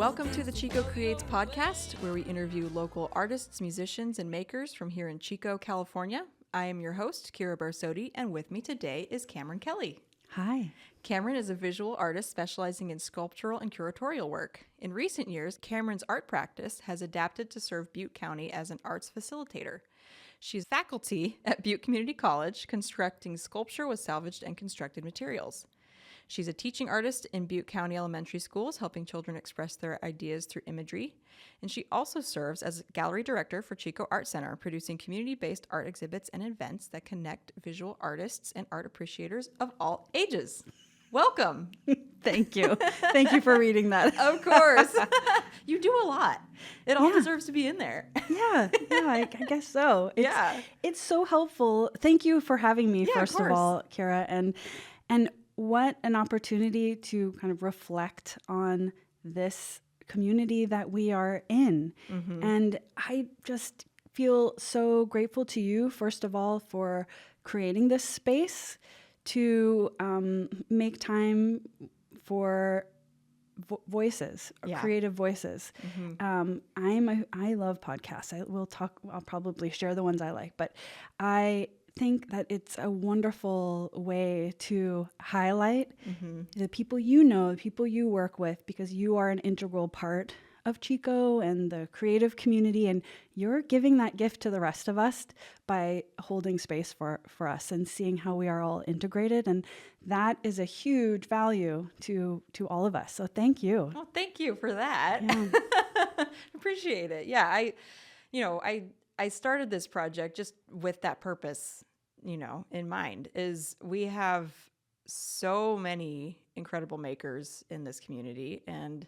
Welcome to the Chico Creates podcast, where we interview local artists, musicians, and makers from here in Chico, California. I am your host, Kira Barsotti, and with me today is Cameron Kelly. Hi. Cameron is a visual artist specializing in sculptural and curatorial work. In recent years, Cameron's art practice has adapted to serve Butte County as an arts facilitator. She's faculty at Butte Community College, constructing sculpture with salvaged and constructed materials. She's a teaching artist in Butte County elementary schools, helping children express their ideas through imagery. And she also serves as gallery director for Chico Art Center, producing community-based art exhibits and events that connect visual artists and art appreciators of all ages. Welcome. Thank you. Thank you for reading that. Of course. You do a lot. It all deserves to be in there. Yeah, I guess so. It's so helpful. Thank you for having me, first of all, Kira. And what an opportunity to kind of reflect on this community that we are in. Mm-hmm. And I just feel so grateful to you, first of all, for creating this space to make time for voices, or creative voices. Mm-hmm. I love podcasts. I'll probably share the ones I like, but I think that it's a wonderful way to highlight the people you know, the people you work with, because you are an integral part of Chico and the creative community, and you're giving that gift to the rest of us by holding space for us and seeing how we are all integrated, and that is a huge value to all of us. So thank you. Well, thank you for that. Yeah. Appreciate it. Yeah, I started this project just with that purpose, in mind, is we have so many incredible makers in this community, and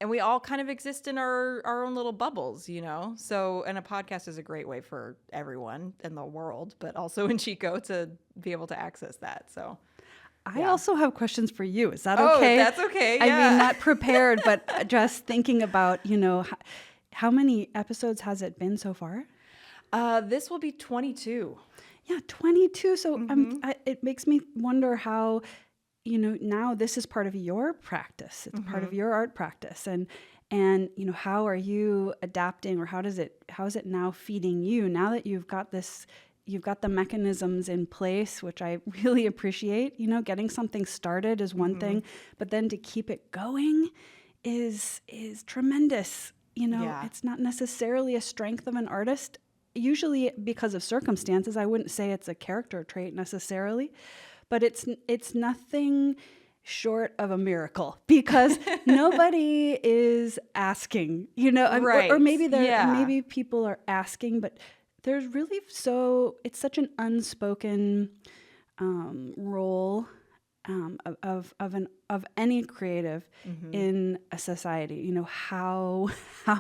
we all kind of exist in our own little bubbles, So, and a podcast is a great way for everyone in the world, but also in Chico, to be able to access that. So I also have questions for you. Is that okay? Oh, that's okay. Yeah. I mean, not prepared, but just thinking about, how many episodes has it been so far? This will be 22. Yeah, 22. So it makes me wonder how, now this is part of your practice. It's part of your art practice. And how are you adapting, or how is it now feeding you now that you've got the mechanisms in place, which I really appreciate. Getting something started is one thing, but then to keep it going is tremendous. It's not necessarily a strength of an artist. Usually because of circumstances. I wouldn't say it's a character trait necessarily, but it's nothing short of a miracle, because nobody is asking, right. or maybe maybe people are asking, but there's really it's such an unspoken role of any creative in a society, how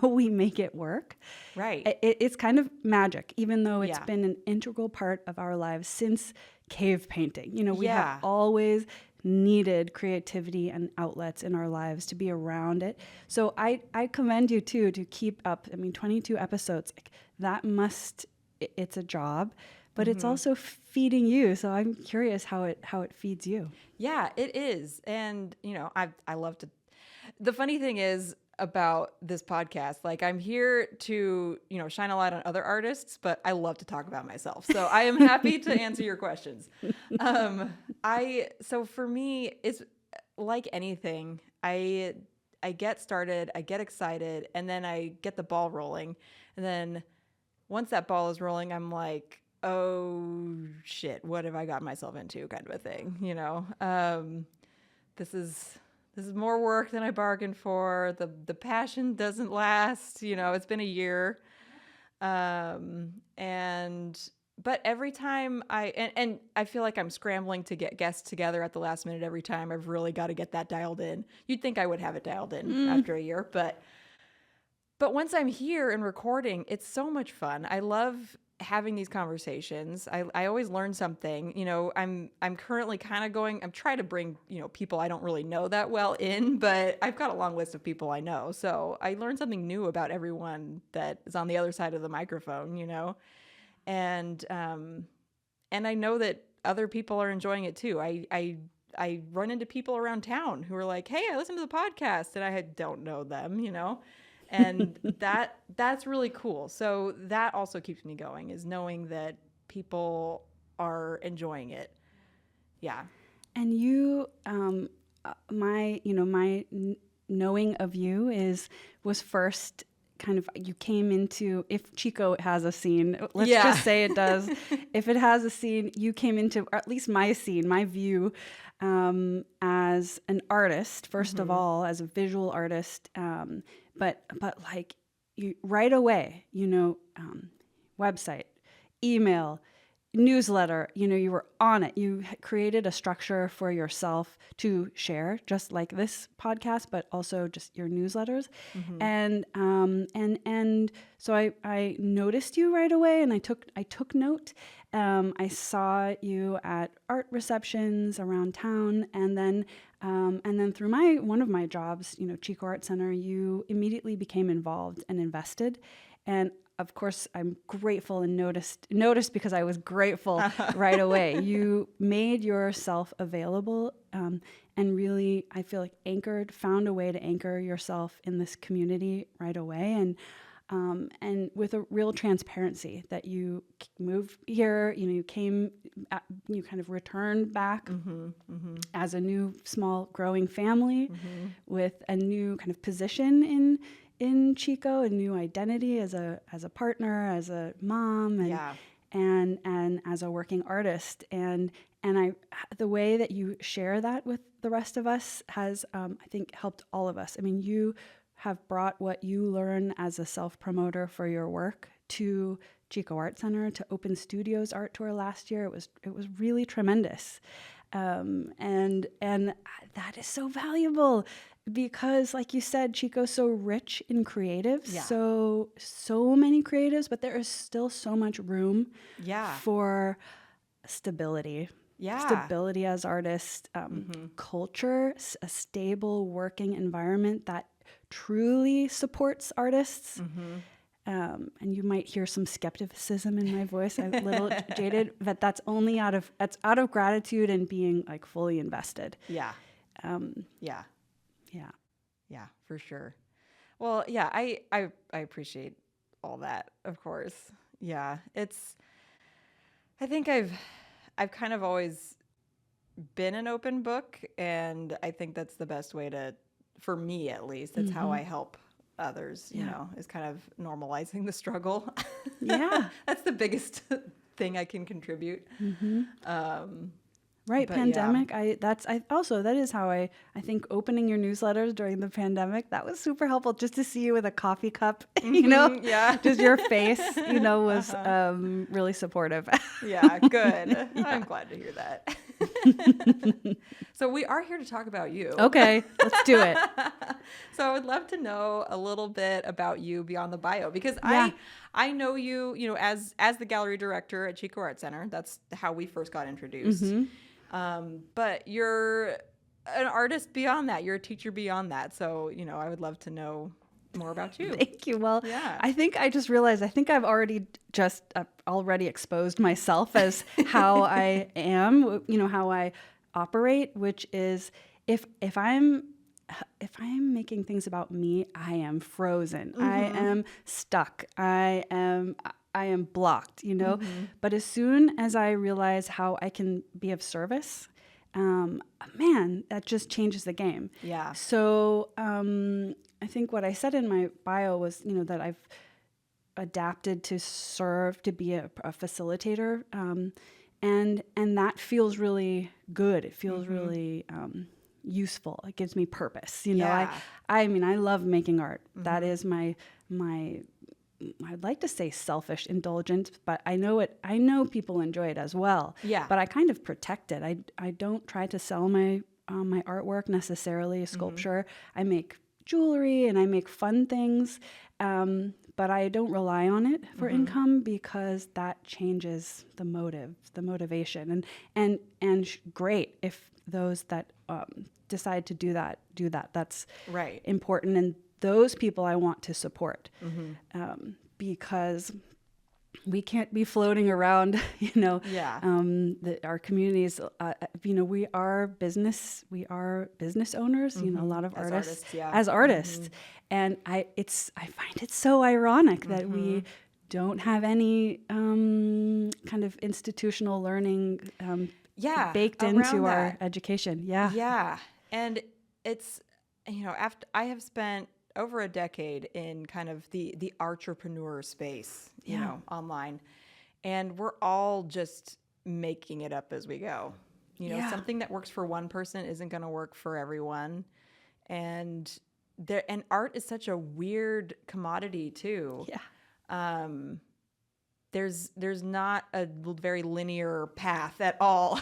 we make it work. Right. It's kind of magic, even though it's been an integral part of our lives since cave painting. We have always needed creativity and outlets in our lives to be around it. So I commend you too to keep up. 22 episodes, it's a job, but it's also feeding you. So I'm curious how it feeds you. Yeah, it is. And, I love to, the funny thing is about this podcast, like, I'm here to, shine a light on other artists, but I love to talk about myself. So I am happy to answer your questions. So for me, it's like anything. I get started, I get excited, and then I get the ball rolling. And then once that ball is rolling, I'm like, oh shit, what have I got myself into, kind of a thing, This is more work than I bargained for. The passion doesn't last, it's been a year. But every time I feel like I'm scrambling to get guests together at the last minute every time. I've really got to get that dialed in. You'd think I would have it dialed in after a year, but once I'm here and recording, it's so much fun. I love having these conversations. I always learn something. I'm currently kind of I'm trying to bring, people I don't really know that well in, but I've got a long list of people I know. So I learn something new about everyone that is on the other side of the microphone, and I know that other people are enjoying it too. I I run into people around town who are like, hey, I listened to the podcast, and I don't know them, and that's really cool. So that also keeps me going, is knowing that people are enjoying it. Yeah. And you, my knowing of you was first kind of, you came into, if Chico has a scene, let's just say it does. If it has a scene, you came into, or at least my scene, my view, as an artist, first of all, as a visual artist, but like you right away, website, email, newsletter, you were on it. You created a structure for yourself to share, just like this podcast, but also just your newsletters. And so I noticed you right away, and I took note. I saw you at art receptions around town, and then through one of my jobs, Chico Art Center, you immediately became involved and invested. And of course, I'm grateful and noticed because I was grateful right away. You made yourself available, and really, I feel like found a way to anchor yourself in this community right away, and with a real transparency that you moved here, you came, you kind of returned back as a new, small, growing family with a new kind of position in Chico, a new identity as a partner, as a mom, and as a working artist. And the way that you share that with the rest of us has, I think, helped all of us. I mean, you have brought what you learn as a self-promoter for your work to Chico Art Center, to Open Studios Art Tour last year. It was really tremendous. And that is so valuable, because, like you said, Chico's so rich in creatives, so many creatives, but there is still so much room for stability. Stability as artists, culture, a stable working environment that truly supports artists. And you might hear some skepticism in my voice. I'm a little jaded, but that's only out of gratitude and being like fully invested. Yeah, for sure. Well, yeah, I appreciate all that, of course. Yeah, I think I've kind of always been an open book, and I think that's the best way for me at least, that's how I help others, is kind of normalizing the struggle. Yeah. That's the biggest thing I can contribute. Right. Pandemic. That is how I think opening your newsletters during the pandemic, that was super helpful, just to see you with a coffee cup, just your face, was really supportive. Yeah. Good. I'm glad to hear that. So we are here to talk about you. Okay, let's do it. So I would love to know a little bit about you beyond the bio, because I know you, as the gallery director at Chico Art Center. That's how we first got introduced. But you're an artist beyond that. You're a teacher beyond that. So, I would love to know more about you. Thank you. Well, I think I just realized, I think I've already exposed myself as how I am, how I operate, which is if I'm making things about me, I am frozen. I am stuck. I am blocked, But as soon as I realize how I can be of service, man, that just changes the game. Yeah. So I think what I said in my bio was, that I've adapted to serve, to be a facilitator. And that feels really good. It feels really useful. It gives me purpose. I mean, I love making art. That is my I'd like to say selfish indulgence, but I know people enjoy it as well. Yeah. But I kind of protect it. I don't try to sell my artwork necessarily, sculpture. I make jewelry and I make fun things, but I don't rely on it for income, because that changes the motivation. And great if those that decide to do that. That's right. Important. And those people I want to support, because we can't be floating around, our communities we are business owners, a lot of As artists, yeah. as artists. And I find it so ironic that we don't have any kind of institutional learning baked into our education. Yeah. Yeah. And it's, after I have spent over a decade in kind of the entrepreneur space, online, and we're all just making it up as we go. Something that works for one person isn't going to work for everyone. And art is such a weird commodity too. Yeah. There's not a very linear path at all.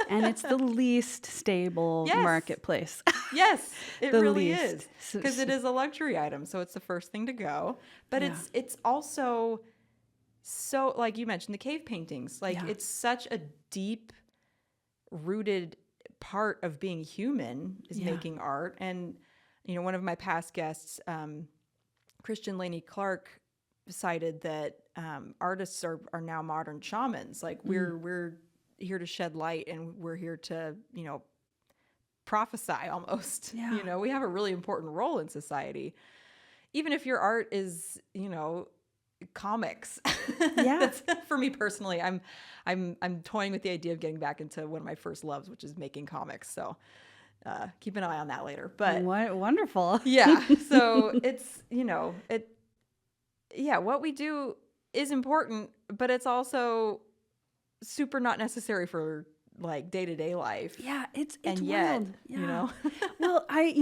And it's the least stable marketplace. Yes, it really is. Because it is a luxury item, so it's the first thing to go. But it's also so, like you mentioned, the cave paintings. Like it's such a deep rooted part of being human is making art. And one of my past guests, Christian Laney Clark, cited that artists are now modern shamans. Like we're here to shed light, and we're here to prophesy almost. We have a really important role in society, even if your art is comics. That's, for me personally, I'm toying with the idea of getting back into one of my first loves, which is making comics. So keep an eye on that later. But wonderful. Yeah. So it's what we do is important, but it's also super not necessary for like day-to-day life. Yeah, it's and wild. Yet, Well, I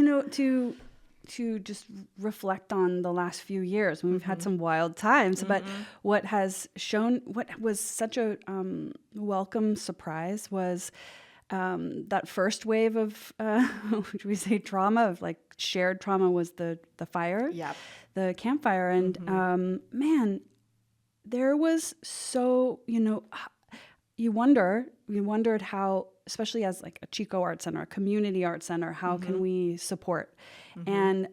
to just reflect on the last few years when we've had some wild times, but what was such a welcome surprise was that first wave of should we say trauma, of like shared trauma, was the fire, the campfire. And man, there was so we wondered how, especially as like a Chico Art Center, a community art center, how can we support? And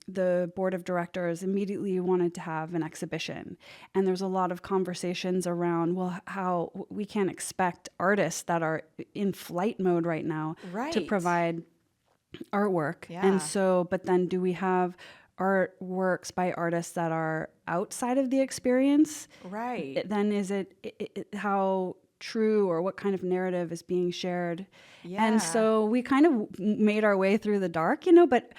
the board of directors immediately wanted to have an exhibition. And there's a lot of conversations around, well, how we can't expect artists that are in flight mode right now to provide artwork. And so, but then do we have artworks by artists that are outside of the experience? Right. Then is it how true, or what kind of narrative is being shared? And so we kind of made our way through the dark, but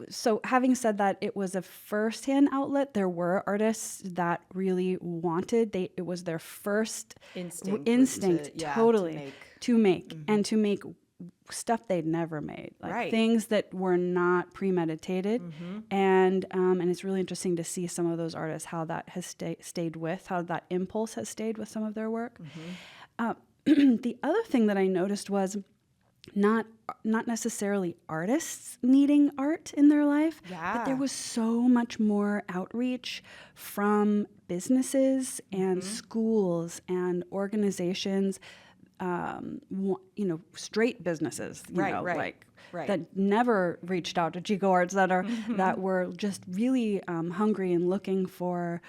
so having said that, it was a first-hand outlet. There were artists that really wanted, it was their first instinct totally to make and to make stuff they'd never made, like things that were not premeditated. And it's really interesting to see some of those artists, how that has stayed with, how that impulse has stayed with some of their work. The other thing that I noticed was not necessarily artists needing art in their life, but there was so much more outreach from businesses and schools and organizations, straight businesses, that never reached out to Chico Art Center, that were just really hungry and looking for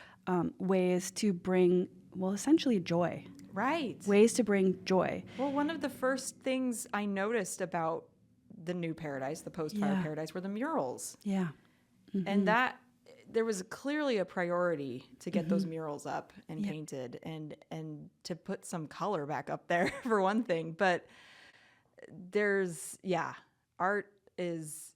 ways to bring, essentially joy. Right. Ways to bring joy. Well, one of the first things I noticed about the new paradise, the post-fire paradise, were the murals. Yeah. And that there was clearly a priority to get those murals up and painted and to put some color back up there for one thing. But art is,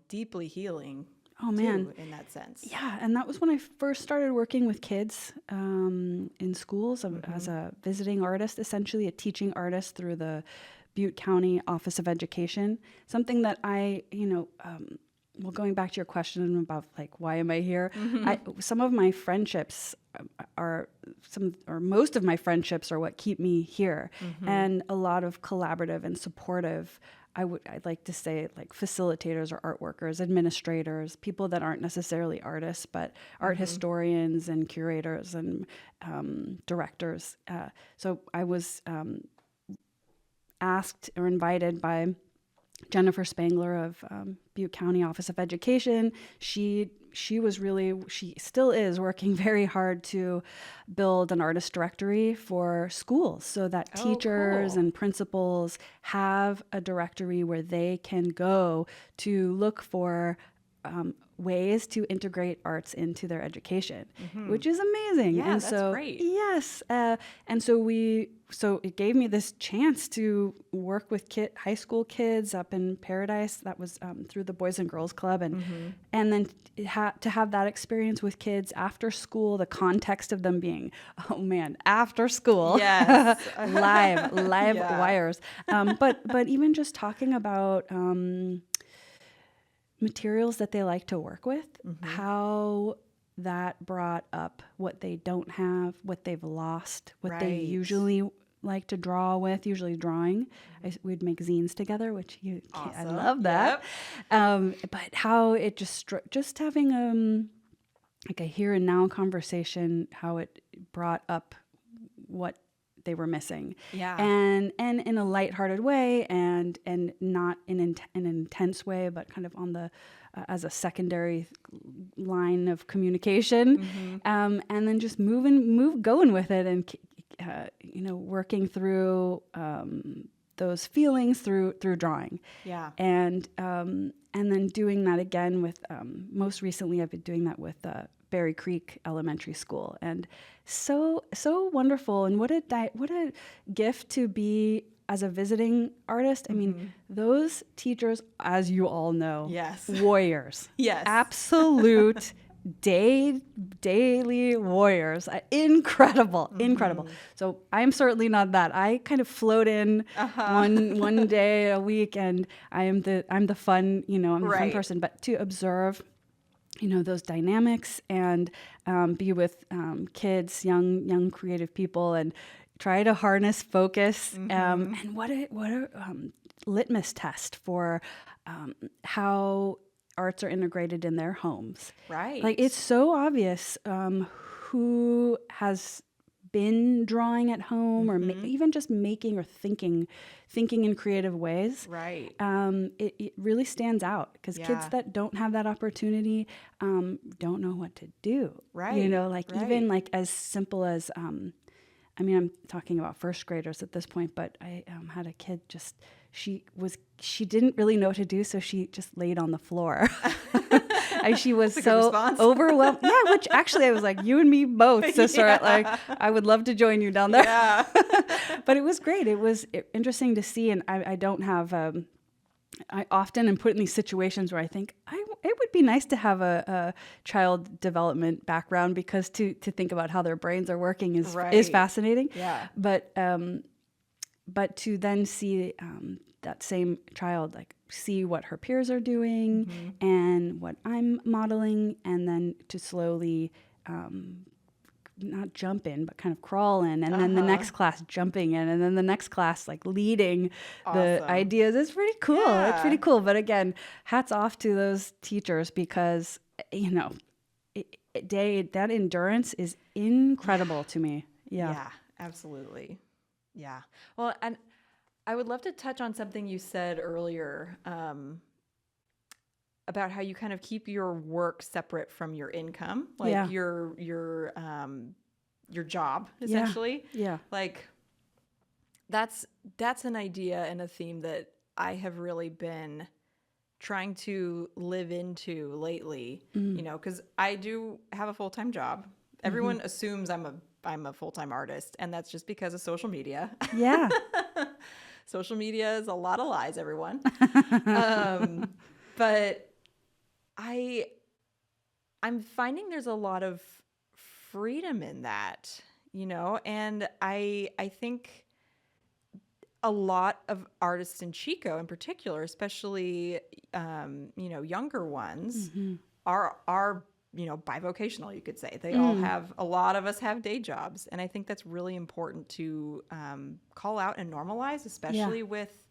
deeply healing. Oh man, too, in that sense. Yeah, and that was when I first started working with kids in schools as a visiting artist, essentially a teaching artist through the Butte County Office of Education. Something that I, going back to your question about like why am I here? Some of my friendships most of my friendships are what keep me here, and a lot of collaborative and supportive. I'd like to say like facilitators or art workers, administrators, people that aren't necessarily artists, but art historians and curators and directors. So I was asked or invited by Jennifer Spangler of Butte County Office of Education. She still is working very hard to build an artist directory for schools so that teachers cool. and principals have a directory where they can go to look for ways to integrate arts into their education, which is amazing. Yeah, and that's so, great. Yes. And so it gave me this chance to work with high school kids up in Paradise. That was through the Boys and Girls Club. And then to have that experience with kids after school, the context of them being, oh man, after school, yes. live wires. But even just talking about materials that they like to work with, how that brought up what they don't have, what they've lost, what they usually like to draw with, usually drawing. We'd make zines together, which I love that. Yep. But how it just having like a here and now conversation, how it brought up what they were missing. Yeah. And in a lighthearted way and not in an intense way, but kind of on the as a secondary line of communication. And then just going with it and working through those feelings through drawing. Yeah. And then doing that again with most recently I've been doing that with Berry Creek Elementary School, and so wonderful. And what a gift to be as a visiting artist. I mean, those teachers, as you all know, yes, warriors, yes, absolute daily warriors, incredible. So I'm certainly not that. I kind of float in one day a week, and I'm the fun, I'm the fun person. But to observe those dynamics and be with kids, young creative people, and try to harness focus. And what a litmus test for how arts are integrated in their homes. Right. Like, it's so obvious who has been drawing at home or even just making or thinking in creative ways. Right. It really stands out because kids that don't have that opportunity don't know what to do. Right. Even like as simple as, I'm talking about first graders at this point, but I had a kid she didn't really know what to do, so she just laid on the floor. She was so overwhelmed. Yeah, which actually I was like, you and me both, sister. Like, I would love to join you down there. Yeah. But it was great. It was interesting to see, and I don't have. I often am put in these situations where I think it would be nice to have a child development background, because to think about how their brains are working is fascinating. Yeah. But to then see that same child, like, see what her peers are doing and what I'm modeling, and then to slowly not jump in, but kind of crawl in, and then the next class jumping in, and then the next class like leading the ideas. It's pretty cool. Yeah. It's pretty cool. But again, hats off to those teachers, because that endurance is incredible to me. Yeah, absolutely. Yeah. Well, and I would love to touch on something you said earlier about how you kind of keep your work separate from your income, like your job, essentially. Yeah. Like, that's an idea and a theme that I have really been trying to live into lately, because I do have a full-time job. Everyone assumes I'm a full-time artist, and that's just because of social media. Yeah. Social media is a lot of lies, everyone. But I'm finding there's a lot of freedom in that, and I think a lot of artists in Chico in particular, especially, younger ones, are bivocational, you could say. They all a lot of us have day jobs. And I think that's really important to call out and normalize, especially with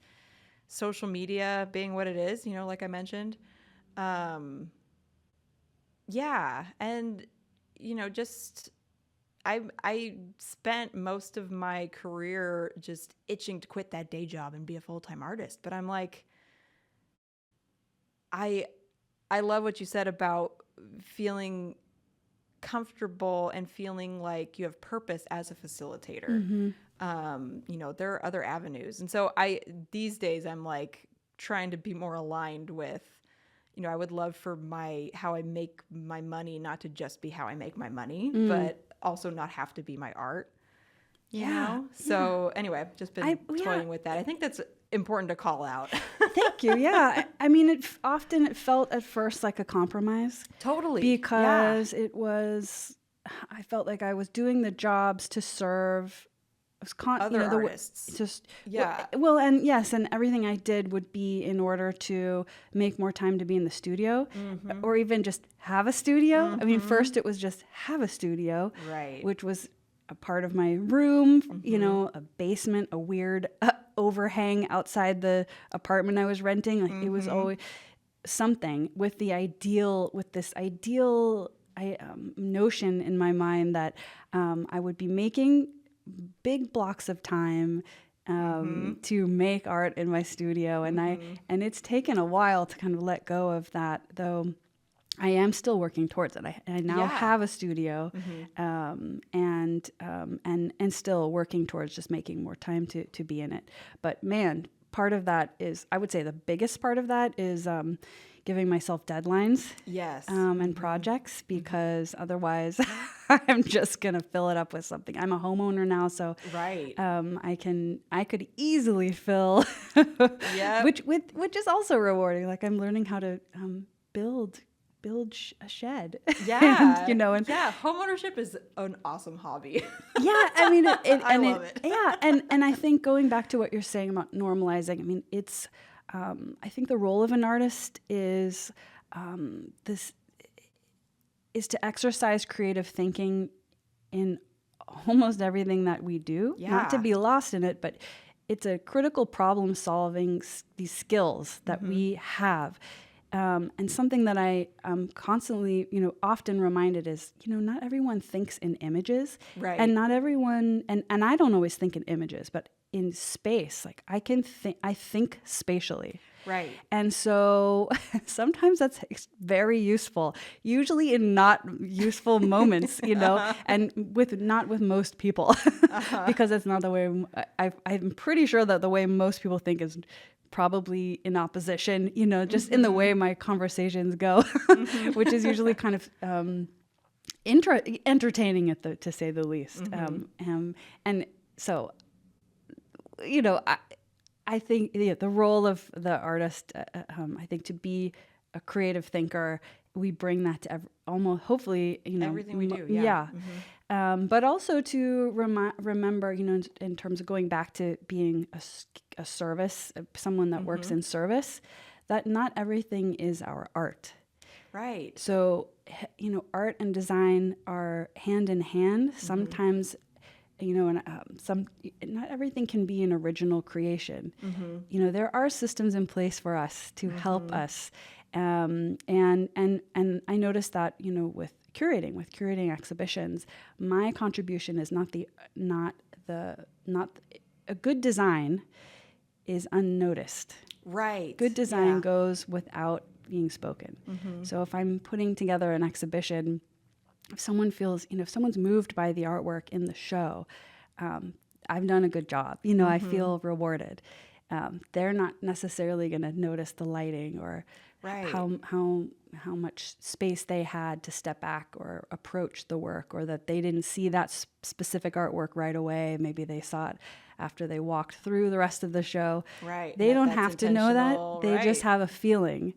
social media being what it is, like I mentioned. And, just I spent most of my career just itching to quit that day job and be a full-time artist. But I'm like, I love what you said about feeling comfortable and feeling like you have purpose as a facilitator. There are other avenues. And so these days I'm like trying to be more aligned with, I would love for how I make my money not to just be how I make my money, but also not have to be my art. You know? So anyway, I've just been toying with that. I think that's important to call out. Thank you. Yeah. I mean, it felt at first like a compromise. Totally. Because I felt like I was doing the jobs to serve other artists. And everything I did would be in order to make more time to be in the studio, or even just have a studio. I mean, first it was just have a studio, right? Which was a part of my room, a basement, a weird overhang outside the apartment I was renting. Like it was always something with this ideal notion in my mind that I would be making big blocks of time to make art in my studio, and it's taken a while to kind of let go of that, though I am still working towards it. I now have a studio, and still working towards just making more time to be in it. But man, part of that is, I would say the biggest part of that is giving myself deadlines, and projects, because otherwise I'm just gonna fill it up with something. I'm a homeowner now, so I could easily fill, which is also rewarding. Like I'm learning how to build a shed. Homeownership is an awesome hobby. I mean, I love it. And I think going back to what you're saying about normalizing, I mean, it's I think the role of an artist is to exercise creative thinking in almost everything that we do. Not to be lost in it, but it's a critical problem solving, these skills that we have. And something that I constantly, often reminded is, not everyone thinks in images, right? And not everyone, and I don't always think in images, but in space. Like I think spatially, right? And so sometimes that's very useful. Usually in not useful moments, and not with most people, because it's not the way. I'm pretty sure that the way most people think is probably in opposition, just in the way my conversations go, which is usually kind of entertaining to say the least. And so, I think the role of the artist, I think, to be a creative thinker, we bring that to hopefully, everything we do. But also to remember, in terms of going back to being a service, someone that works in service, that not everything is our art. Right. So, art and design are hand in hand. Sometimes, not everything can be an original creation. There are systems in place for us to help us. And I noticed that, with curating exhibitions, my contribution is not a good design is unnoticed. Right. Good design goes without being spoken. So if I'm putting together an exhibition, if someone feels, if someone's moved by the artwork in the show, I've done a good job. I feel rewarded. They're not necessarily going to notice the lighting or how much space they had to step back or approach the work, or that they didn't see that specific artwork right away. Maybe they saw it after they walked through the rest of the show. Right. They don't have to know that. They just have a feeling.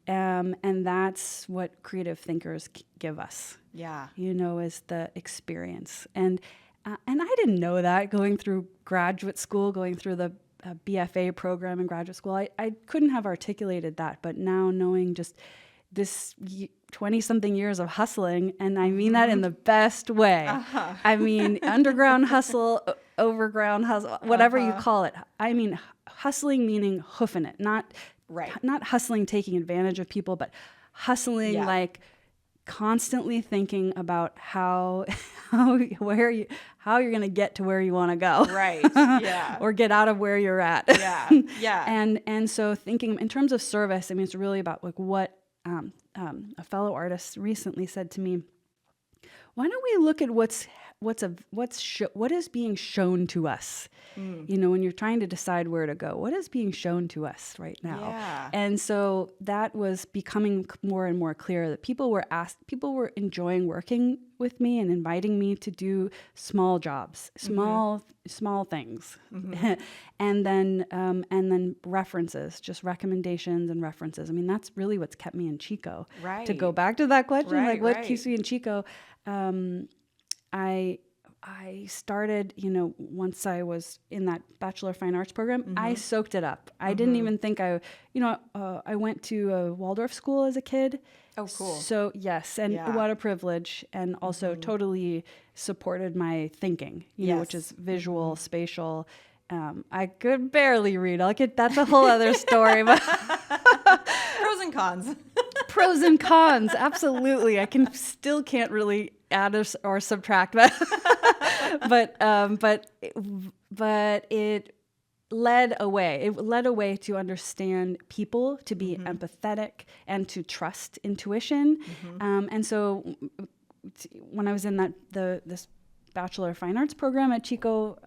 And that's what creative thinkers give us. Yeah. Is the experience. And I didn't know that going through graduate school, going through the BFA program in graduate school. I couldn't have articulated that, but now knowing just this 20-something years of hustling, and I mean that in the best way. I mean, underground hustle, overground hustle, whatever you call it. I mean, hustling meaning hoofing it, not hustling taking advantage of people, but hustling like constantly thinking about how you're going to get to where you want to go. Right. Yeah. Or get out of where you're at. Yeah. Yeah. And so thinking in terms of service, I mean, it's really about like what a fellow artist recently said to me, why don't we look at what is being shown to us? You know, when you're trying to decide where to go, what is being shown to us right now? Yeah. And so that was becoming more and more clear that people were enjoying working with me and inviting me to do small jobs, small things. and then references, just recommendations and references. I mean, that's really what's kept me in Chico. Right. To go back to that question, Right, like what right. keeps me in Chico? I started, you know, once I was in that Bachelor of Fine Arts program, I soaked it up. I didn't even think I went to a Waldorf school as a kid. Oh, cool. So yes, and what a privilege, and also totally supported my thinking, you know, which is visual, spatial. I could barely read. That's a whole other story, but pros and cons. Pros and cons, absolutely. I can't really add or subtract, but it led away. It led away to understand people, to be empathetic, and to trust intuition. And so, when I was in this Bachelor of Fine Arts program at Chico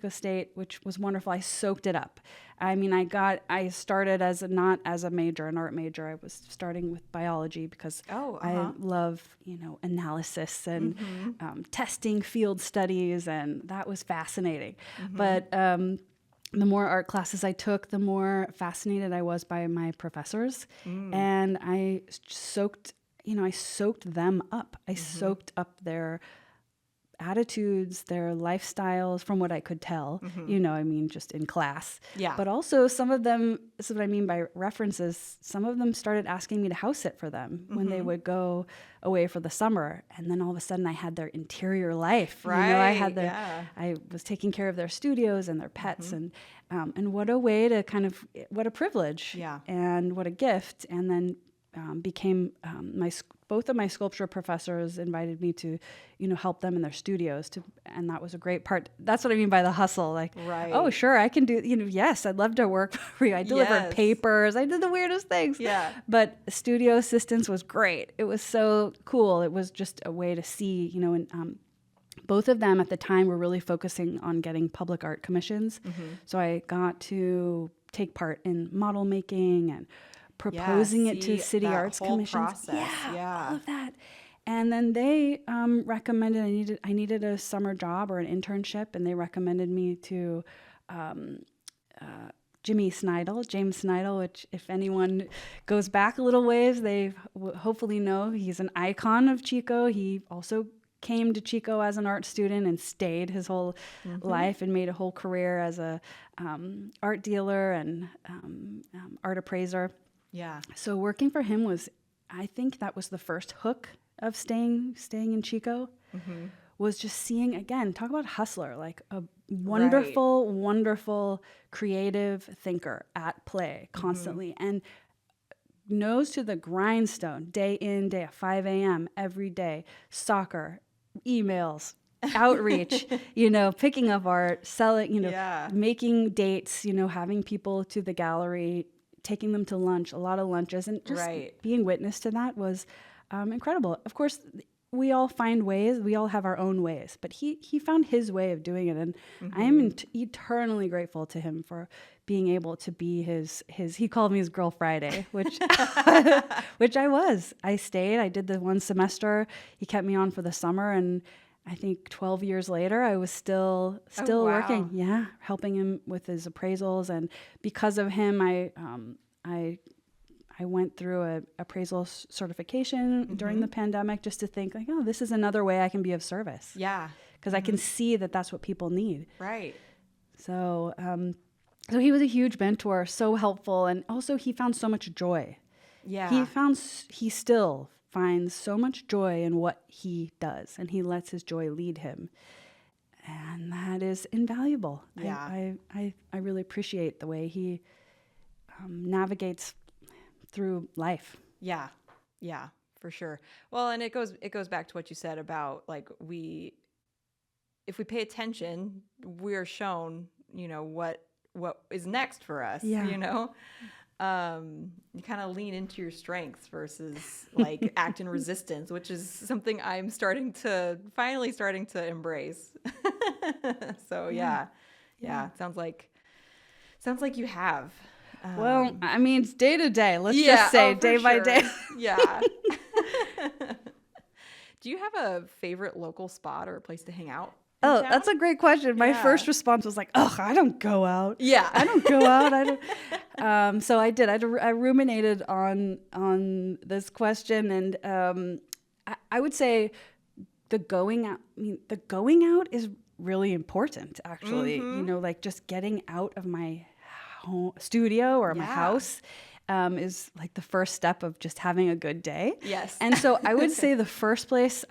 State, which was wonderful, I soaked it up. I mean, I started not as an art major. I was starting with biology because I love, you know, analysis and testing, field studies, and that was fascinating. But the more art classes I took, the more fascinated I was by my professors, and I soaked them up. I soaked up their attitudes, their lifestyles, from what I could tell, you know, I mean, just in class. Yeah. But also some of them, this is what I mean by references, some of them started asking me to house sit for them when they would go away for the summer. And then all of a sudden I had their interior life. Right. You know, I was taking care of their studios and their pets, and what a way to what a privilege. Yeah. And what a gift. And then became both of my sculpture professors invited me to, you know, help them in their studios and that was a great part. That's what I mean by the hustle. Like, oh, sure, I can do, you know, yes, I'd love to work for you. I delivered papers. I did the weirdest things. Yeah. But studio assistance was great. It was so cool. It was just a way to see, you know, and both of them at the time were really focusing on getting public art commissions. So I got to take part in model making and proposing it to city arts commissions. All of that. And then they recommended I needed a summer job or an internship, and they recommended me to James Snidel, which if anyone goes back a little ways, they hopefully know he's an icon of Chico. He also came to Chico as an art student and stayed his whole life and made a whole career as a art dealer and art appraiser. Yeah. So working for him I think that was the first hook of staying in Chico, was just seeing, again, talk about hustler, like a wonderful, wonderful creative thinker at play constantly, and nose to the grindstone, day in, day out, 5 a.m. every day, soccer, emails, outreach, you know, picking up art, selling, you know, making dates, you know, having people to the gallery, taking them to lunch, a lot of lunches, and just being witness to that was incredible. Of course, we all find ways, we all have our own ways, but he found his way of doing it, and I am eternally grateful to him for being able to be his he called me his Girl Friday, which which I was. I stayed, I did the one semester, he kept me on for the summer, and I think 12 years later, I was still working, helping him with his appraisals, and because of him, I went through a appraisal certification during the pandemic, just to think like, oh, this is another way I can be of service. Yeah, because I can see that that's what people need. Right. So, so he was a huge mentor, so helpful, and also he found so much joy. Yeah, he still finds so much joy in what he does, and he lets his joy lead him, and that is invaluable. Yeah, I really appreciate the way he navigates through life. Yeah, For sure. Well, and it goes back to what you said about like if we pay attention, we're shown, what is next for us, you kind of lean into your strengths versus like act in resistance, which is something I'm finally starting to embrace. So yeah. Sounds like you have. Well, I mean, it's day to day. Let's just say day by day. Yeah. Do you have a favorite local spot or a place to hang out? Oh, that's a great question. My first response was like, "Oh, I don't go out. Yeah, I don't go out. I don't." So I did. I ruminated on this question, and I would say the going out. I mean, the going out is really important. Actually, like just getting out of my studio or my house. Is like the first step of just having a good day. Yes. And so I would say the first place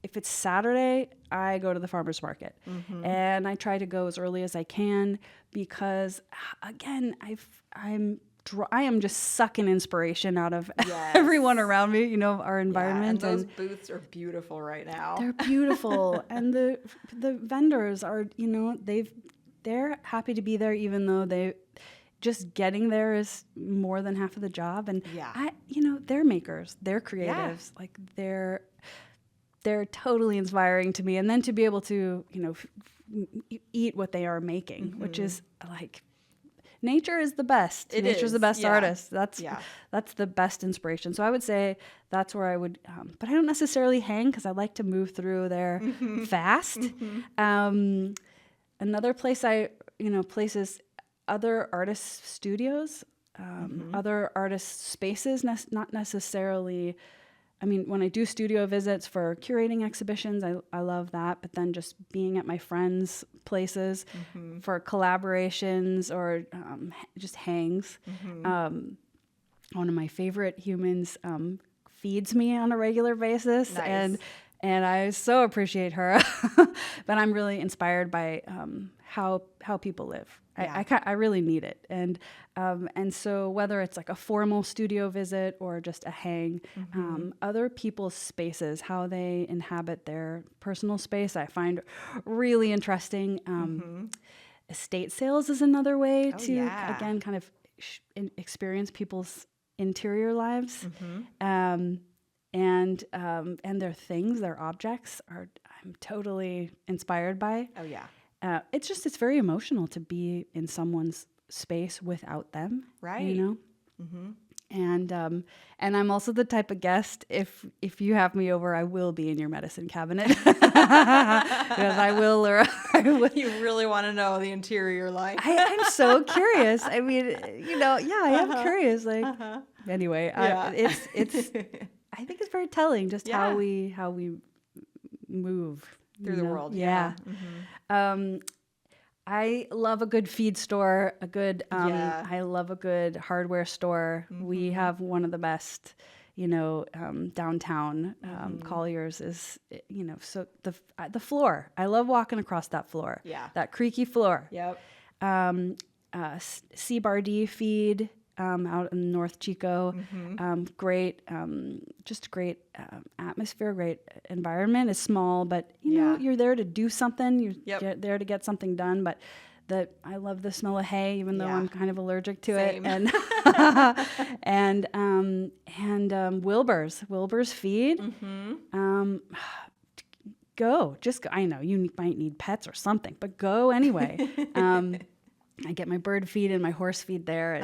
if it's Saturday, I go to the farmer's market and I try to go as early as I can because again, I am just sucking inspiration out of everyone around me, our environment. Yeah, and those booths are beautiful right now. They're beautiful. And the vendors are, they're happy to be there even though just getting there is more than half of the job. And they're makers, they're creatives, like they're totally inspiring to me. And then to be able to, eat what they are making, which is like, nature is the best. Nature's the best artist. That's the best inspiration. So I would say that's where I would, but I don't necessarily hang because I like to move through there fast. Another place places, other artists' studios, other artists' spaces, not necessarily. I mean, when I do studio visits for curating exhibitions, I love that. But then just being at my friends' places for collaborations or just hangs. One of my favorite humans feeds me on a regular basis. Nice. And I so appreciate her. But I'm really inspired by how people live. I really need it. And so whether it's like a formal studio visit or just a hang, other people's spaces, how they inhabit their personal space, I find really interesting. Estate sales is another way to, again, kind of experience people's interior lives. And their things, their objects I'm totally inspired by. Oh, yeah. It's very emotional to be in someone's space without them. Right. And I'm also the type of guest, if you have me over, I will be in your medicine cabinet. Because I will. You really want to know the interior life. I'm so curious. I mean, I am curious. Like, anyway, it's I think it's very telling just how we move through the world. Yeah. I love a good feed store, I love a good hardware store. We have one of the best, downtown. Collier's is, so the floor. I love walking across that floor. Yeah. That creaky floor. Yep. C-Bar-D feed. Out in North Chico, great, just great atmosphere, great environment. It's small, but you're there to do something. You're there to get something done. But I love the smell of hay, even though I'm kind of allergic to it. And Wilbur's feed. Go, just go. I know you might need pets or something, but go anyway. I get my bird feed and my horse feed there.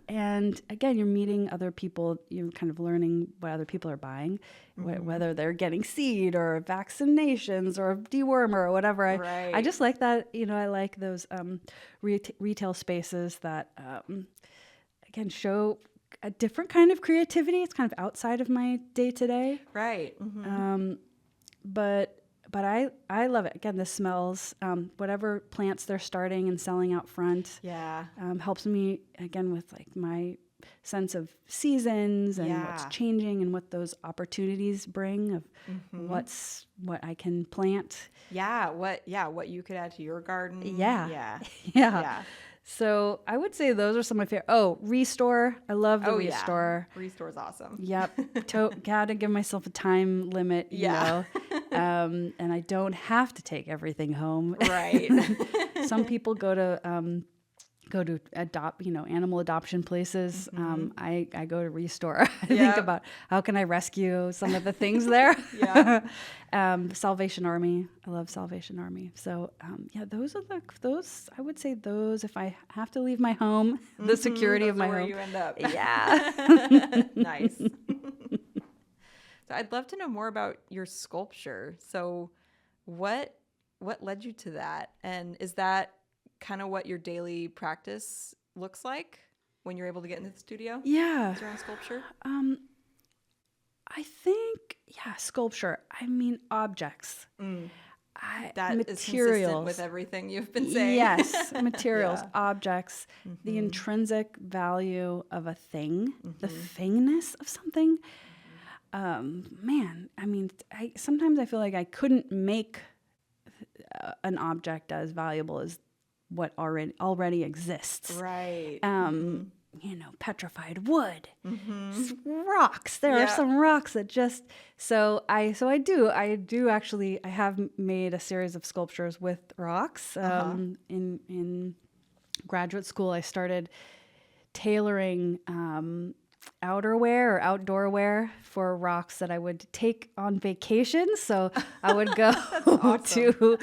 And again, you're meeting other people. You're kind of learning what other people are buying, whether they're getting seed or vaccinations or dewormer or whatever. I just like that. I like those retail spaces that, again, show a different kind of creativity. It's kind of outside of my day-to-day. Right. But I love it. Again, the smells, whatever plants they're starting and selling out front, helps me again with like my sense of seasons and what's changing and what those opportunities bring of what I can plant. What you could add to your garden. Yeah. So I would say those are some of my favorite. Oh, Restore. I love the Restore. Yeah. Restore's awesome. Yep. Gotta give myself a time limit, you know. And I don't have to take everything home. Right. Some people go to adopt, animal adoption places. I go to Restore. I think about how can I rescue some of the things there. Salvation Army. I love Salvation Army. So those are those. I would say those. If I have to leave my home, the security of my home. Where you end up. Yeah. Nice. So I'd love to know more about your sculpture. So what led you to that, and is that kind of what your daily practice looks like when you're able to get into the studio? Yeah. Around sculpture? I think, sculpture. I mean, objects. That materials. is consistent with everything you've been saying. Yes, materials, objects, the intrinsic value of a thing, the thingness of something. Man, I mean, sometimes I feel like I couldn't make an object as valuable as what already exists. Right. Petrified wood, rocks. There are some rocks that just. So I do actually. I have made a series of sculptures with rocks. In graduate school, I started tailoring outerwear or outdoor wear for rocks that I would take on vacation. So I would go to.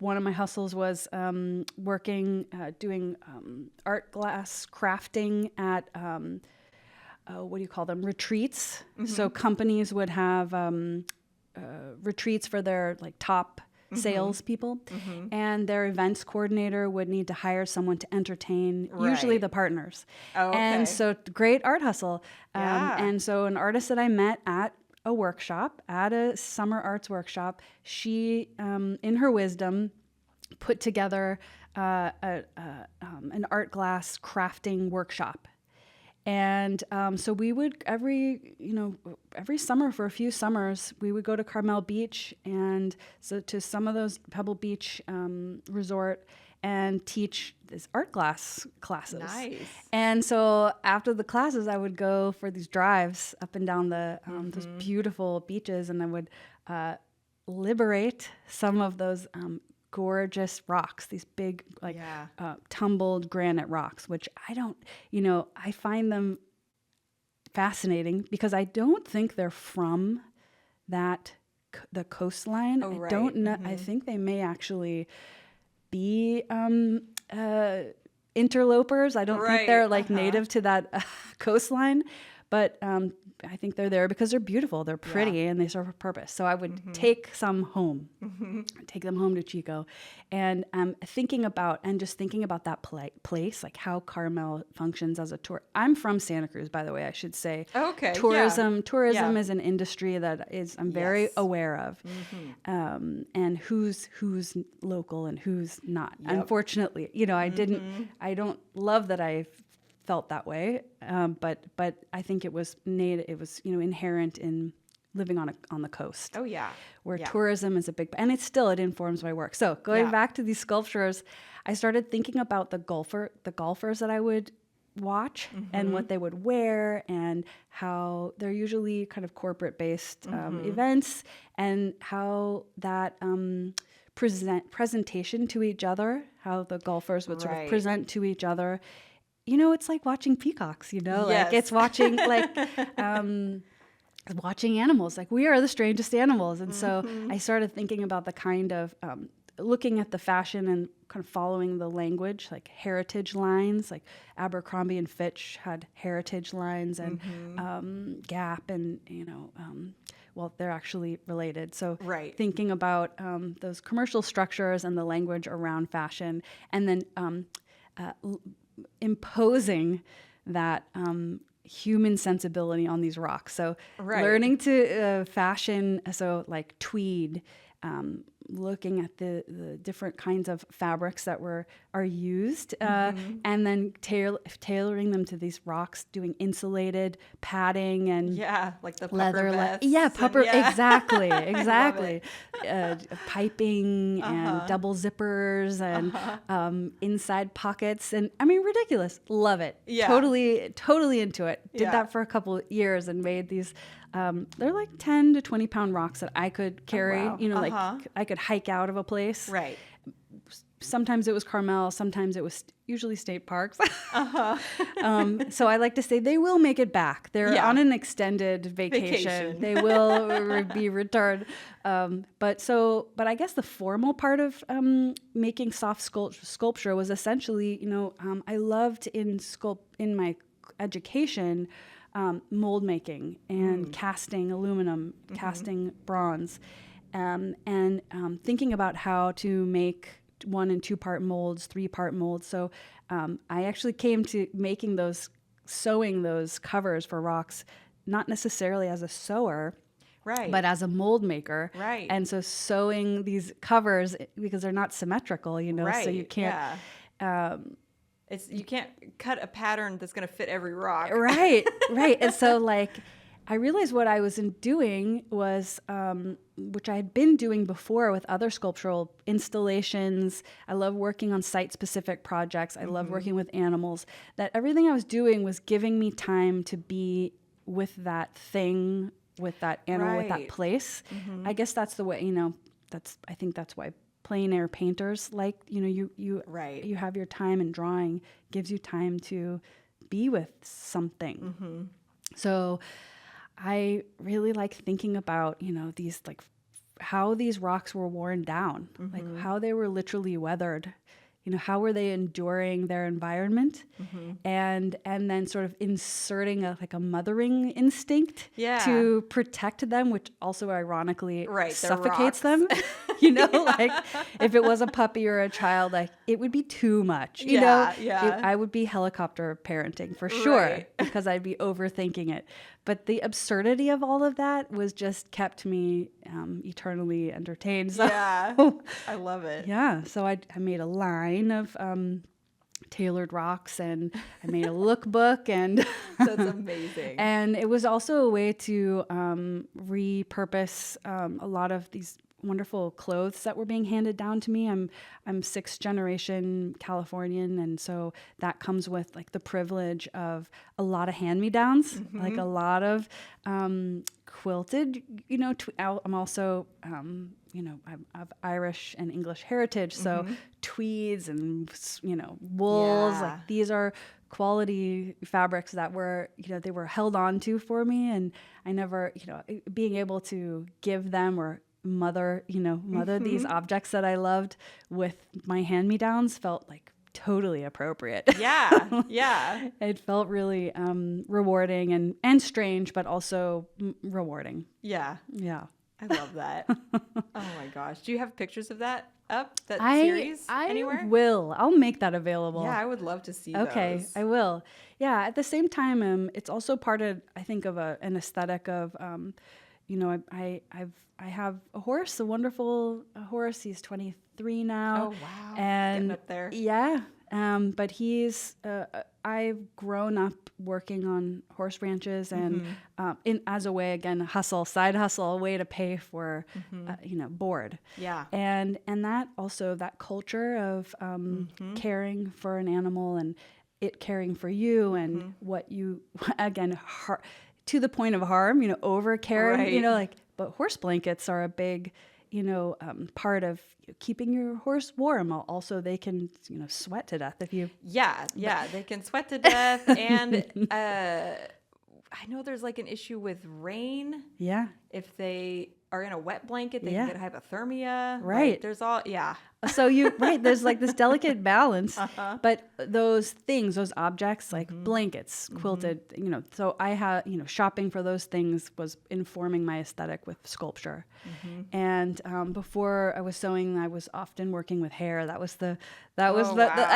One of my hustles was doing art glass crafting at, what do you call them, retreats. So companies would have retreats for their top salespeople, and their events coordinator would need to hire someone to entertain, usually the partners. Oh, okay. And so great art hustle. And so an artist that I met at a workshop, at a summer arts workshop, she, in her wisdom, put together an art glass crafting workshop. And so we would every summer for a few summers, we would go to Carmel Beach and so to some of those Pebble Beach resort and teach these art glass classes. Nice. And so after the classes, I would go for these drives up and down the those beautiful beaches, and I would liberate some of those gorgeous rocks, these big tumbled granite rocks, which I find them fascinating because I don't think they're from the coastline. Oh, right. I don't know. I think they may actually be interlopers. I don't think they're native to that coastline, but I think they're there because they're beautiful, they're pretty, and they serve a purpose. So I would take some home, take them home to Chico, and thinking about that place, like how Carmel functions as a tour. I'm from Santa Cruz, by the way, I should say. Okay. Tourism is an industry that I'm very aware of, and who's local and who's not. Yep. Unfortunately, I don't love that I felt that way, but I think it was inherent in living on the coast. Oh yeah, where tourism is a big, and it informs my work. So going back to these sculptures, I started thinking about the golfers that I would watch and what they would wear and how they're usually kind of corporate based events, and how that presentation to each other, how the golfers would sort of present to each other. It's like watching peacocks, like it's watching watching animals, like we are the strangest animals. And so I started thinking about the kind of looking at the fashion and kind of following the language, like heritage lines, like Abercrombie and Fitch had heritage lines, and Gap, and they're actually related. So thinking about those commercial structures and the language around fashion, and then imposing that human sensibility on these rocks. So learning to fashion, so like tweed, looking at the different kinds of fabrics that are used, and then tailoring them to these rocks, doing insulated padding and like the leather pupper vests exactly piping and double zippers and inside pockets, and I mean, ridiculous. Love it. Totally into it. Did that for a couple of years and made these they're like 10 to 20 pound rocks that I could carry, like I could hike out of a place. Right. Sometimes it was Carmel, sometimes it was usually state parks. So I like to say they will make it back. They're on an extended vacation. They will be returned. But I guess the formal part of making soft sculpture was essentially, I loved in my education mold making and casting aluminum, casting bronze, and thinking about how to make 1 and 2 part molds, 3 part molds. So I actually came to sewing those covers for rocks, not necessarily as a sewer, right, but as a mold maker. Right. And so sewing these covers, because they're not symmetrical, right, so you can't... you can't cut a pattern that's going to fit every rock. Right. And so I realized what I was doing was, which I had been doing before with other sculptural installations. I love working on site-specific projects. I love working with animals. That everything I was doing was giving me time to be with that thing, with that animal, with that place. I guess that's the way, I think that's why plein air painters you have your time, and drawing gives you time to be with something. So I really like thinking about these how these rocks were worn down, how they were literally weathered, how were they enduring their environment, and then sort of inserting a mothering instinct to protect them, which also ironically suffocates them. If it was a puppy or a child, it would be too much. I would be helicopter parenting for sure, because I'd be overthinking it. But the absurdity of all of that was just kept me eternally entertained. So, I love it. So I made a line of tailored rocks, and I made a lookbook, and that's amazing. And it was also a way to repurpose a lot of these wonderful clothes that were being handed down to me. I'm 6th generation Californian, and so that comes with the privilege of a lot of hand-me-downs, a lot of quilted. I'm also I have Irish and English heritage, so tweeds and wools. These are quality fabrics that were they were held on to for me, and I never being able to give them or mother these objects that I loved with my hand-me-downs felt totally appropriate. It felt really rewarding and strange, but also rewarding. I love that. Oh my gosh. Do you have pictures of that up, series anywhere? I'll make that available. I would love to see okay, those. I will. At the same time, it's also part of, I think, of an aesthetic of, I have a horse, a wonderful horse. He's 23 now. Oh, wow. And getting up there. But he's, I've grown up working on horse ranches and as a way, again, side hustle, a way to pay for, board. And that also, that culture of caring for an animal and it caring for you and what you, again, to the point of harm, over caring, but horse blankets are a big, part of keeping your horse warm. Also, they can, sweat to death if you. They can sweat to death. And I know there's an issue with rain. If they are in a wet blanket, they can get hypothermia. Right. There's all, So there's this delicate balance, but those objects blankets, quilted, so I had, shopping for those things was informing my aesthetic with sculpture. And before I was sewing, I was often working with hair. I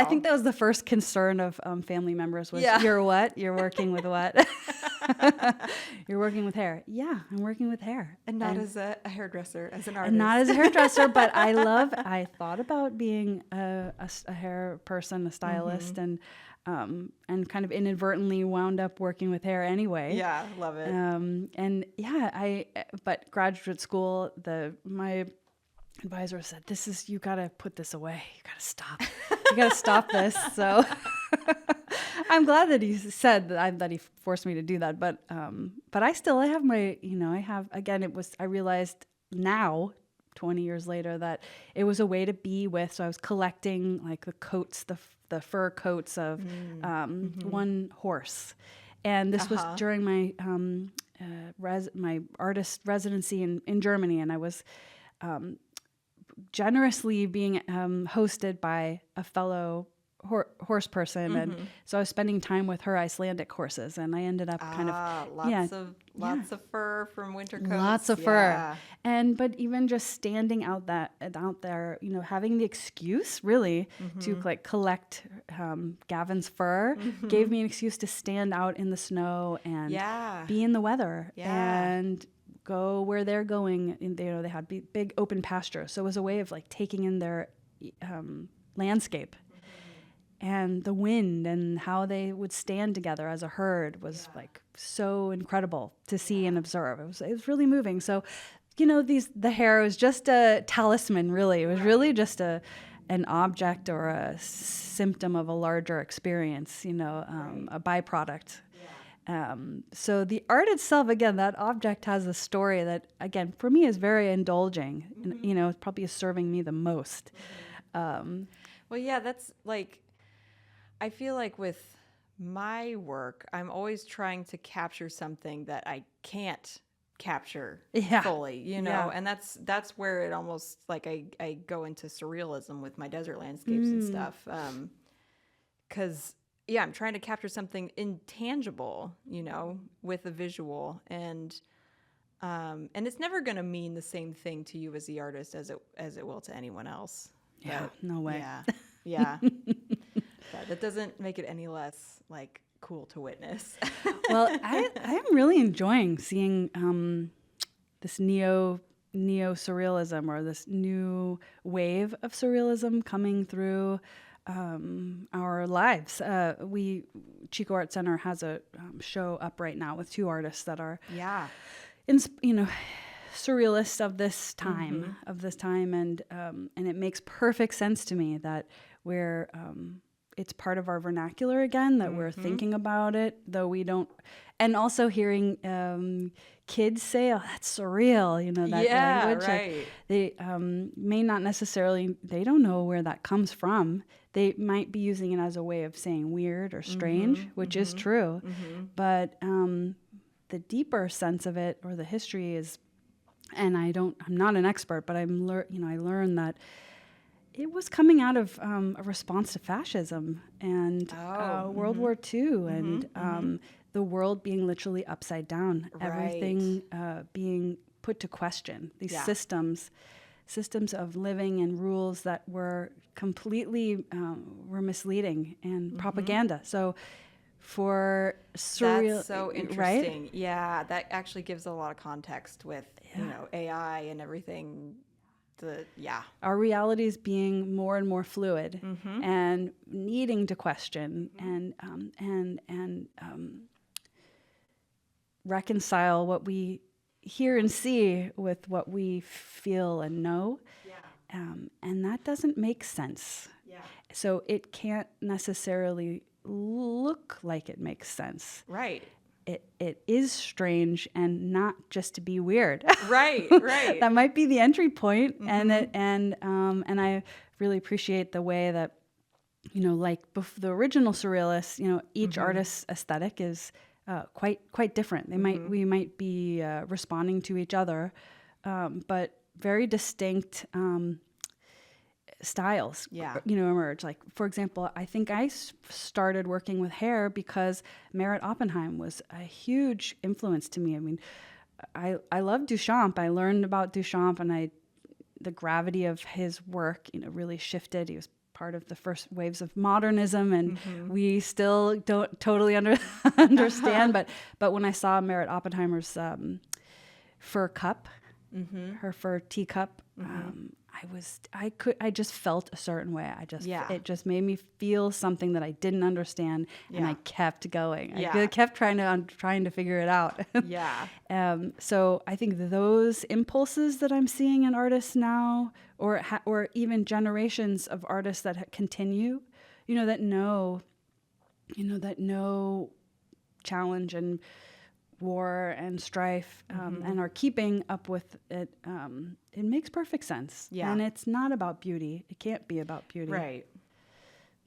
think that was the first concern of family members was, you're what? You're working with what? You're working with hair. Yeah, I'm working with hair. And not as a a hairdresser, as an artist. And not as a hairdresser, but I thought about being a hair person, a stylist, and kind of inadvertently wound up working with hair anyway. Yeah, love it. But graduate school, my advisor said, you got to put this away. You got to stop. You got to stop this. So I'm glad that he said that he forced me to do that. But I have my, I realized now, 20 years later, that it was a way to be with. So I was collecting like the coats, the fur coats of one horse. And this was during my my artist residency in Germany. And I was generously being hosted by a fellow horse person, and so I was spending time with her Icelandic horses, and I ended up lots of fur from winter coats. Lots of fur, but even just standing out there, having the excuse really to like collect Gavin's fur gave me an excuse to stand out in the snow and be in the weather and go where they're going. And they had big open pasture, so it was a way of like taking in their landscape. And the wind and how they would stand together as a herd was like so incredible to see and observe. It was really moving. So, the hair was just a talisman, really. It was really just an object or a symptom of a larger experience, a byproduct. So the art itself, again, that object has a story that, again, for me is very indulging. And, it probably is serving me the most. That's like, I feel like with my work, I'm always trying to capture something that I can't capture fully, and that's where it almost like I go into surrealism with my desert landscapes and stuff. 'Cause I'm trying to capture something intangible, with a visual, and it's never going to mean the same thing to you as the artist as it will to anyone else. Yeah, no way. Yeah. But that doesn't make it any less like cool to witness. Well, I'm really enjoying seeing this neo surrealism, or this new wave of surrealism coming through our lives. Chico Art Center has a show up right now with two artists that are surrealists of this time, and it makes perfect sense to me that we're it's part of our vernacular again, that we're thinking about it, though we don't. And also hearing kids say, "Oh, that's surreal," that language. Right. Like, they may not necessarily, they don't know where that comes from. They might be using it as a way of saying weird or strange, which is true. But the deeper sense of it, or the history, is, and I'm not an expert, but I learned that it was coming out of a response to fascism and World War II, and the world being literally upside down, everything being put to question. These systems of living and rules that were completely were misleading and propaganda. So for surreal, that's so interesting, right? Yeah, that actually gives a lot of context with AI and everything. Our realities being more and more fluid, and needing to question and reconcile what we hear and see with what we feel and know, and that doesn't make sense. So it can't necessarily look like it makes sense. Right. It is strange, and not just to be weird. Right. That might be the entry point, and I really appreciate the way that, like the original surrealists, each artist's aesthetic is quite different. We might be responding to each other, but very distinct styles emerge. Like, for example, I think I started working with hair because Merritt Oppenheim was a huge influence to me. I mean, I love Duchamp. I learned about Duchamp, and the gravity of his work really shifted. He was part of the first waves of modernism, and we still don't totally understand. But when I saw Merritt Oppenheimer's fur cup, her fur teacup. I just felt a certain way. It just made me feel something that I didn't understand, and I kept going. I kept trying to figure it out. So I think those impulses that I'm seeing in artists now, or even generations of artists that continue, that know challenge and war and strife, and are keeping up with it, it makes perfect sense. And it's not about beauty. It can't be about beauty. Right.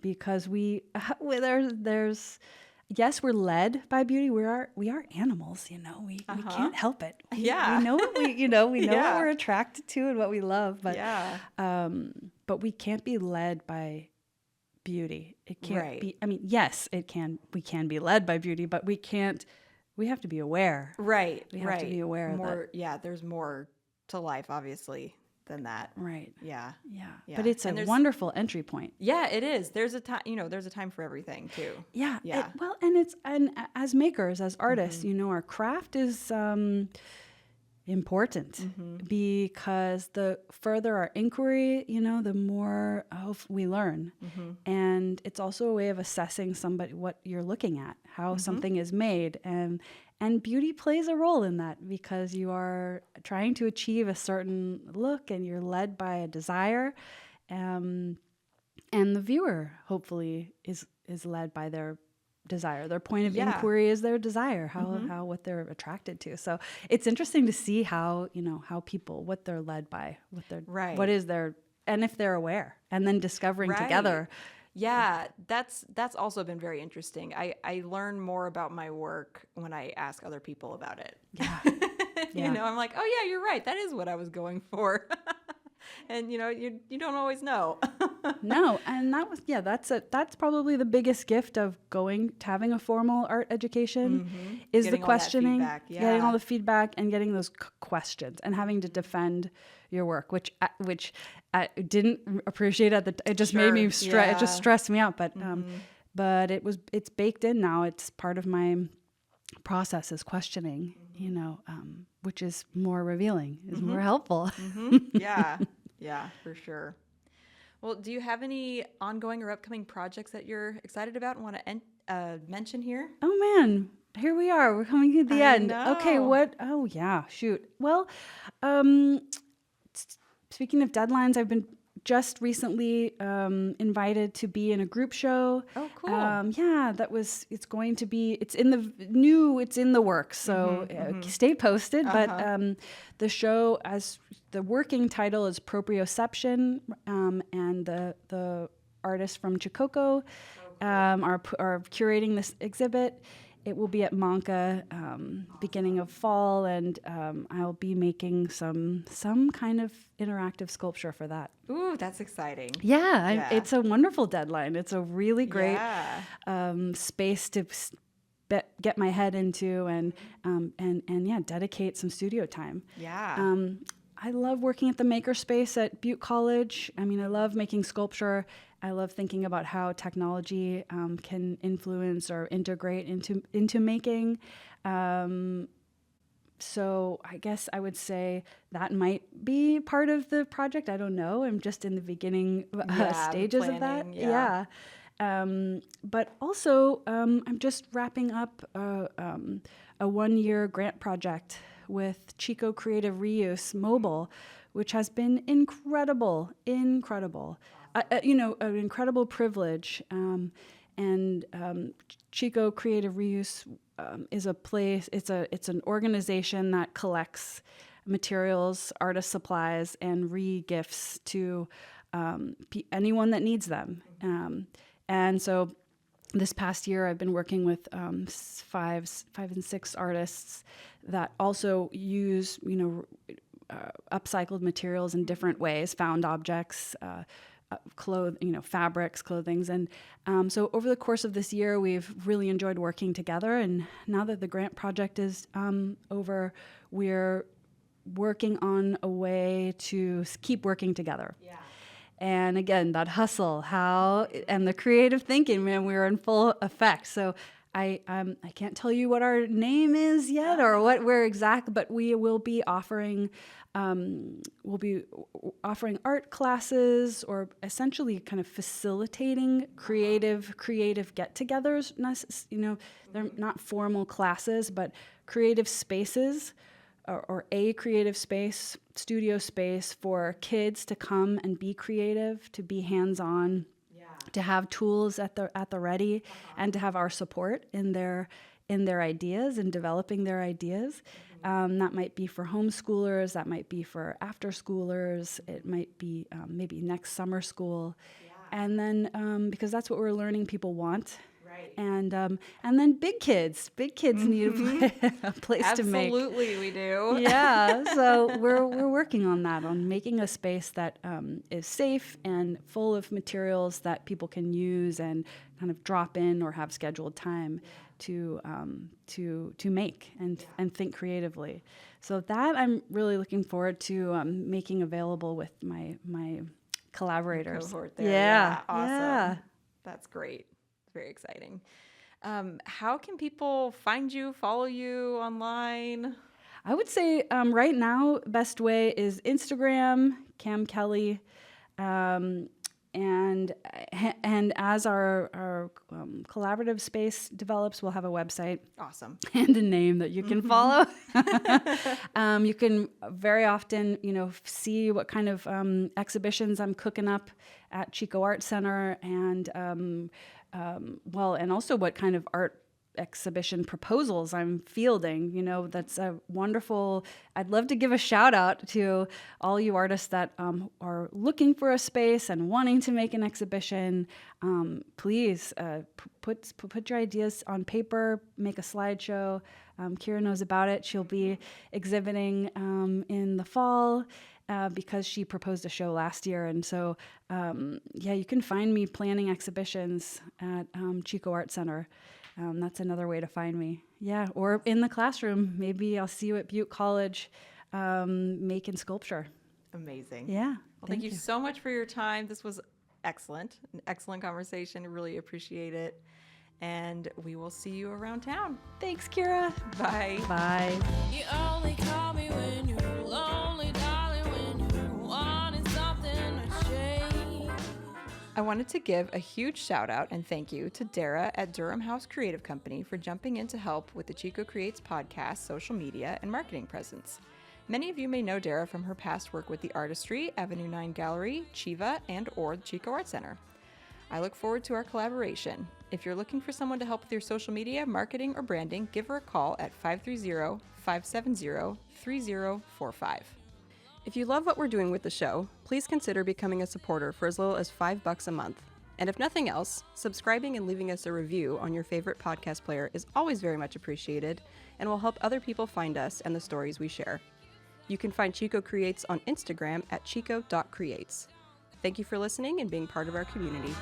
Because there's yes, we're led by beauty. We are animals, we can't help it. We know what we know what we're attracted to and what we love, but we can't be led by beauty. It can't be, yes, we can be led by beauty, but we have to be aware. Right. We have to be aware that there's more to life, obviously, than that. Right. Yeah. But it's a wonderful entry point. Yeah, it is. There's a time, there's a time for everything too. Yeah. And as makers, as artists, our craft is important, because the further our inquiry, the more we learn. And it's also a way of assessing what you're looking at, how something is made, and beauty plays a role in that, because you are trying to achieve a certain look and you're led by a desire, and the viewer hopefully is led by their desire. Their point of inquiry is their desire, how what they're attracted to. So it's interesting to see how people, what they're led by, what is their, and if they're aware, and then discovering together. Yeah, that's also been very interesting. I learn more about my work when I ask other people about it. Yeah. I'm like, oh yeah, you're right. That is what I was going for. And you don't always know. No, and that's probably the biggest gift of having a formal art education, is getting the questioning, getting all the feedback, and getting those questions, and having to defend your work, which I didn't appreciate at the it just made me it just stressed me out, but it's baked in now. It's part of my process, is questioning, which is more revealing, is more helpful. Yeah, for sure. Well, do you have any ongoing or upcoming projects that you're excited about and want to mention here? Oh man, here we are. We're coming to the end. Know. Okay, what? Oh yeah, shoot. Well, speaking of deadlines, I've been just recently invited to be in a group show. Oh, cool. It's in the works. So stay posted. But the show, as the working title, is Proprioception, and the artists from Chico are curating this exhibit. It will be at Manca beginning of fall, and I'll be making some kind of interactive sculpture for that. Ooh, that's exciting. Yeah. It's a wonderful deadline. It's a really great space to get my head into, and dedicate some studio time. Yeah. I love working at the makerspace at Butte College. I love making sculpture. I love thinking about how technology can influence or integrate into making. So I guess I would say that might be part of the project. I don't know. I'm just in the beginning stages of that. Yeah. But also, I'm just wrapping up a 1-year grant project with Chico Creative Reuse Mobile, which has been incredible. An incredible privilege. And Chico Creative Reuse is a place. It's an organization that collects materials, artist supplies, and re-gifts to anyone that needs them. And so this past year, I've been working with 5 and 6 artists that also use upcycled materials in different ways, found objects, fabrics, clothings. And so over the course of this year, we've really enjoyed working together. And now that the grant project is over, we're working on a way to keep working together. Yeah. And again, that hustle, and the creative thinking, man, we were in full effect. So I can't tell you what our name is yet or what we're exact, but we will be offering art classes, or essentially kind of facilitating creative get-togethers. They're not formal classes, but creative spaces, or a creative space, studio space for kids to come and be creative, to be hands-on, to have tools at the ready, and to have our support in their ideas and developing their ideas. That might be for homeschoolers, that might be for after schoolers, it might be maybe next summer school. And then because that's what we're learning people want. Right. And then big kids need a place to make. Absolutely, we do. Yeah, so we're working on that, on making a space that is safe and full of materials that people can use and kind of drop in or have scheduled time to make and think creatively. So that I'm really looking forward to making available with my collaborators. Cohort there. Yeah, awesome. Yeah. That's great. Very exciting. How can people find you, follow you online? I would say right now, best way is Instagram, Cam Kelly, and as our collaborative space develops, we'll have a website. Awesome. And a name that you can follow. You can very often, see what kind of exhibitions I'm cooking up at Chico Art Center, and and also what kind of art exhibition proposals I'm fielding. That's a wonderful. I'd love to give a shout out to all you artists that are looking for a space and wanting to make an exhibition. Please put your ideas on paper, make a slideshow. Kira knows about it. She'll be exhibiting in the fall. Because she proposed a show last year. And so, you can find me planning exhibitions at Chico Art Center. That's another way to find me. Yeah, or in the classroom. Maybe I'll see you at Butte College making sculpture. Amazing. Yeah. Well, thank you so much for your time. This was excellent. An excellent conversation. Really appreciate it. And we will see you around town. Thanks, Kira. Bye. Bye. You only call me when you're lonely, darling, when you're wanting something to change. I wanted to give a huge shout out and thank you to Dara at Durham House Creative Company for jumping in to help with the Chico Creates podcast, social media, and marketing presence. Many of you may know Dara from her past work with the Artistry, Avenue 9 Gallery, Chiva, or the Chico Art Center. I look forward to our collaboration. If you're looking for someone to help with your social media, marketing, or branding, give her a call at 530-570-3045. If you love what we're doing with the show, please consider becoming a supporter for as little as $5 a month. And if nothing else, subscribing and leaving us a review on your favorite podcast player is always very much appreciated and will help other people find us and the stories we share. You can find Chico Creates on Instagram at chico.creates. Thank you for listening and being part of our community.